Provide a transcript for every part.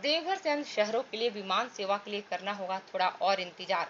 देवघर से अन्य शहरों के लिए विमान सेवा के लिए करना होगा थोड़ा और इंतजार।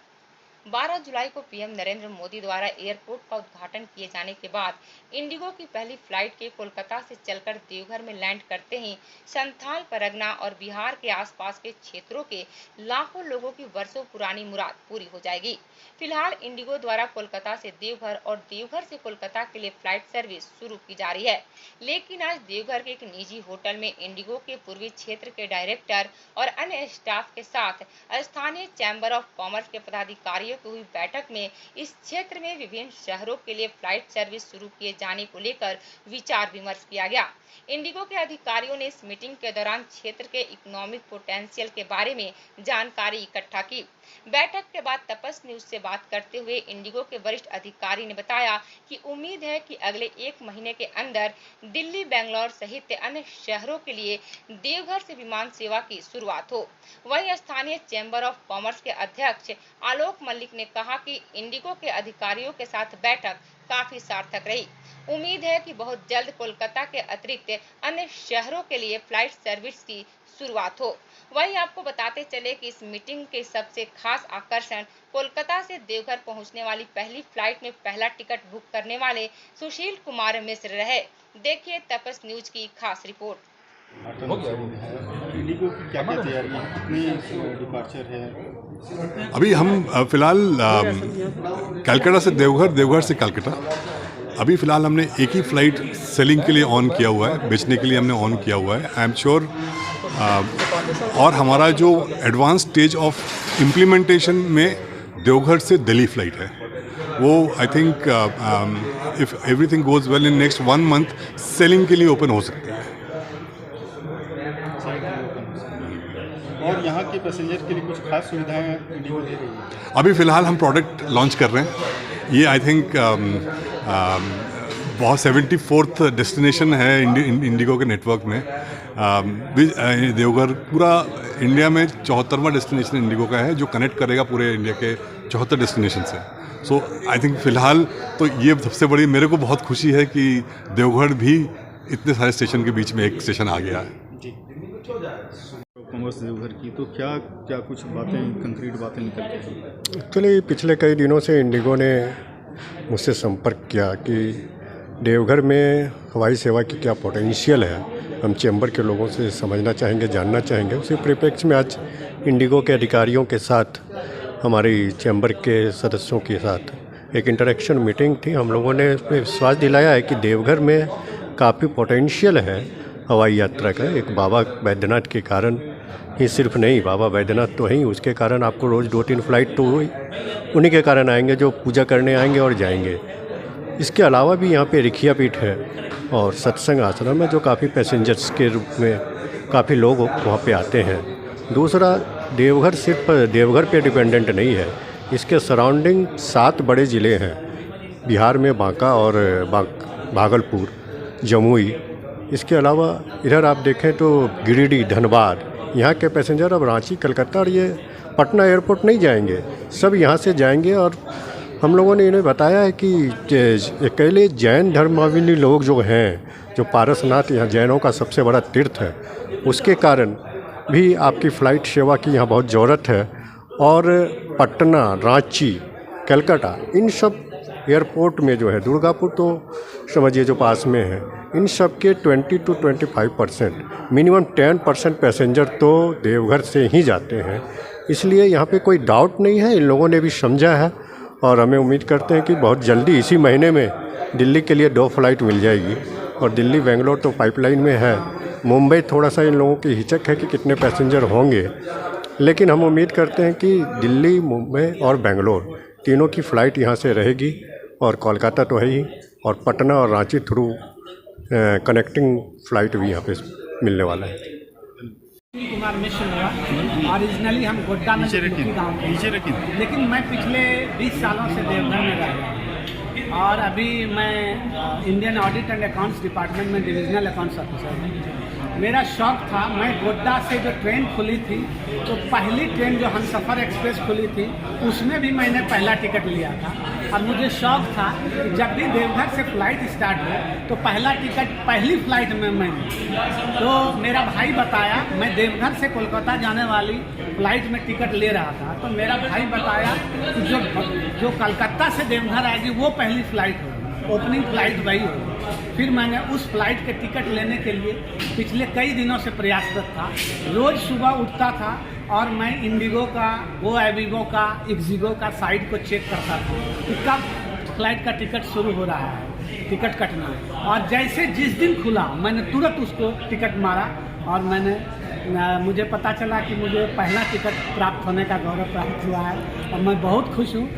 12 जुलाई को पीएम नरेंद्र मोदी द्वारा एयरपोर्ट का उद्घाटन किए जाने के बाद इंडिगो की पहली फ्लाइट के कोलकाता से चलकर देवघर में लैंड करते ही संथाल परगना और बिहार के आसपास के क्षेत्रों के लाखों लोगों की वर्षों पुरानी मुराद पूरी हो जाएगी। फिलहाल इंडिगो द्वारा कोलकाता से देवघर और देवघर से कोलकाता के लिए फ्लाइट सर्विस शुरू की जा रही है, लेकिन आज देवघर के एक निजी होटल में इंडिगो के पूर्वी क्षेत्र के डायरेक्टर और अन्य स्टाफ के साथ स्थानीय चैम्बर ऑफ कॉमर्स के पदाधिकारियों की हुई बैठक में इस क्षेत्र में विभिन्न शहरों के लिए फ्लाइट सर्विस शुरू किए जाने को लेकर विचार विमर्श किया गया। इंडिगो के अधिकारियों ने इस मीटिंग के दौरान क्षेत्र के इकोनॉमिक पोटेंशियल के बारे में जानकारी इकट्ठा की। बैठक के बाद तपस न्यूज से बात करते हुए इंडिगो के वरिष्ठ अधिकारी ने बताया कि उम्मीद है कि अगले 1 महीने के अंदर दिल्ली, बेंगलोर सहित अन्य शहरों के लिए देवघर से विमान सेवा की शुरुआत हो। वहीं स्थानीय चैम्बर ऑफ कॉमर्स के अध्यक्ष आलोक मलिक ने कहा कि इंडिगो के अधिकारियों के साथ बैठक काफी सार्थक रही। उम्मीद है कि बहुत जल्द कोलकाता के अतिरिक्त अन्य शहरों के लिए फ्लाइट सर्विस की शुरुआत हो। वहीं आपको बताते चले कि इस मीटिंग के सबसे खास आकर्षण कोलकाता से देवघर पहुंचने वाली पहली फ्लाइट में पहला टिकट बुक करने वाले सुशील कुमार मिश्र रहे। देखिए तपस न्यूज की खास रिपोर्ट। इंडिगो की क्या क्या तैयारियां, कितनी डिपार्चर है? अभी हम फिलहाल कलकत्ता से देवघर, देवघर से कलकत्ता, अभी फ़िलहाल हमने एक ही फ़्लाइट सेलिंग के लिए ऑन किया हुआ है, बेचने के लिए हमने ऑन किया हुआ है। आई एम श्योर और हमारा जो एडवांस स्टेज ऑफ इम्प्लीमेंटेशन में देवघर से दिल्ली फ़्लाइट है, वो I think if everything goes well in next 1 month selling के लिए ओपन हो सकती है। और यहाँ के पैसेंजर के लिए कुछ खास सुविधाएं इंडिगो दे रही है? अभी फ़िलहाल हम प्रोडक्ट लॉन्च कर रहे हैं। ये आई थिंक बहुत 74th डेस्टिनेशन है इंडिगो के नेटवर्क में। देवघर पूरा इंडिया में 74वां डेस्टिनेशन इंडिगो का है, जो कनेक्ट करेगा पूरे इंडिया के 74 डेस्टिनेशन से। सो आई थिंक फ़िलहाल तो ये सबसे बड़ी मेरे को बहुत खुशी है कि देवघर भी इतने सारे स्टेशन के बीच में एक स्टेशन आ गया है। कॉमर्स देवघर की तो क्या क्या कुछ बातें, कंक्रीट बातें निकल के हैं? एक्चुअली पिछले कई दिनों से इंडिगो ने मुझसे संपर्क किया कि देवघर में हवाई सेवा की क्या पोटेंशियल है, हम चैम्बर के लोगों से समझना चाहेंगे, जानना चाहेंगे। उसी परिप्रेक्ष्य में आज इंडिगो के अधिकारियों के साथ, हमारी चैम्बर के सदस्यों के साथ एक इंटरेक्शन मीटिंग थी। हम लोगों ने उसमें विश्वास दिलाया है कि देवघर में काफ़ी पोटेंशियल है हवाई यात्रा का। एक बाबा बैद्यनाथ के कारण ही सिर्फ नहीं, बाबा बैद्यनाथ तो हैं, उसके कारण आपको रोज़ 2-3 फ्लाइट तो उन्हीं के कारण आएंगे जो पूजा करने आएंगे और जाएंगे। इसके अलावा भी यहाँ पे रिखिया पीठ है और सत्संग आश्रम है, जो काफ़ी पैसेंजर्स के रूप में काफ़ी लोग वहाँ पे आते हैं। दूसरा, देवघर सिर्फ देवघर पे डिपेंडेंट नहीं है, इसके सराउंडिंग 7 बड़े ज़िले हैं बिहार में, बांका और भागलपुर, जमुई। इसके अलावा इधर आप देखें तो गिरिडीह, धनबाद, यहाँ के पैसेंजर अब रांची, कलकत्ता और ये पटना एयरपोर्ट नहीं जाएंगे, सब यहाँ से जाएंगे। और हम लोगों ने इन्हें बताया है कि अकेले जैन धर्मावलंबी लोग जो हैं, जो पारसनाथ यहाँ जैनों का सबसे बड़ा तीर्थ है, उसके कारण भी आपकी फ़्लाइट सेवा की यहाँ बहुत ज़रूरत है। और पटना, रांची, कलकत्ता, इन सब एयरपोर्ट में जो है, दुर्गापुर तो समझिए जो पास में है, इन सब के 20 to 25%, मिनिमम 10% पैसेंजर तो देवघर से ही जाते हैं। इसलिए यहाँ पे कोई डाउट नहीं है, इन लोगों ने भी समझा है और हमें उम्मीद करते हैं कि बहुत जल्दी इसी महीने में दिल्ली के लिए 2 फ्लाइट मिल जाएगी। और दिल्ली बेंगलोर तो पाइपलाइन में है। मुंबई थोड़ा सा इन लोगों की हिचक है कि कितने पैसेंजर होंगे, लेकिन हम उम्मीद करते हैं कि दिल्ली, मुंबई और बेंगलोर तीनों की फ़्लाइट यहाँ से रहेगी। और कोलकाता तो है ही, और पटना और रांची थ्रू कनेक्टिंग फ़्लाइट भी यहाँ पे मिलने वाला है। कुमार मिश्र हुआ। ओरिजिनली हम गोड्डा में लेकिन मैं पिछले 20 सालों से देवघर में रह रहा हूँ और अभी मैं Indian audit and accounts department में डिविजनल अकाउंट्स ऑफिसर हूँ। मेरा शौक था, मैं गोड्डा से जो ट्रेन खुली थी, तो पहली ट्रेन जो हमसफ़र एक्सप्रेस खुली थी, उसमें भी मैंने पहला टिकट लिया था। और मुझे शौक था कि जब भी देवघर से फ्लाइट स्टार्ट हो तो पहला टिकट पहली फ्लाइट में मैं, तो मेरा भाई बताया, मैं देवघर से कोलकाता जाने वाली फ्लाइट में टिकट ले रहा था, तो मेरा भाई बताया कि जो कलकत्ता से देवघर आएगी वो पहली फ्लाइट होगी, ओपनिंग फ्लाइट वही होगी। फिर मैंने उस फ्लाइट के टिकट लेने के लिए पिछले कई दिनों से प्रयासरत था। रोज़ सुबह उठता था और मैं इंडिगो का, गो एविगो का, इक्सिगो का साइट को चेक करता था कि कब फ्लाइट का टिकट शुरू हो रहा है, टिकट कटना। और जैसे जिस दिन खुला मैंने तुरंत उसको टिकट मारा और मुझे पता चला कि मुझे पहला टिकट प्राप्त होने का गौरव प्राप्त हुआ है और मैं बहुत खुश हूँ।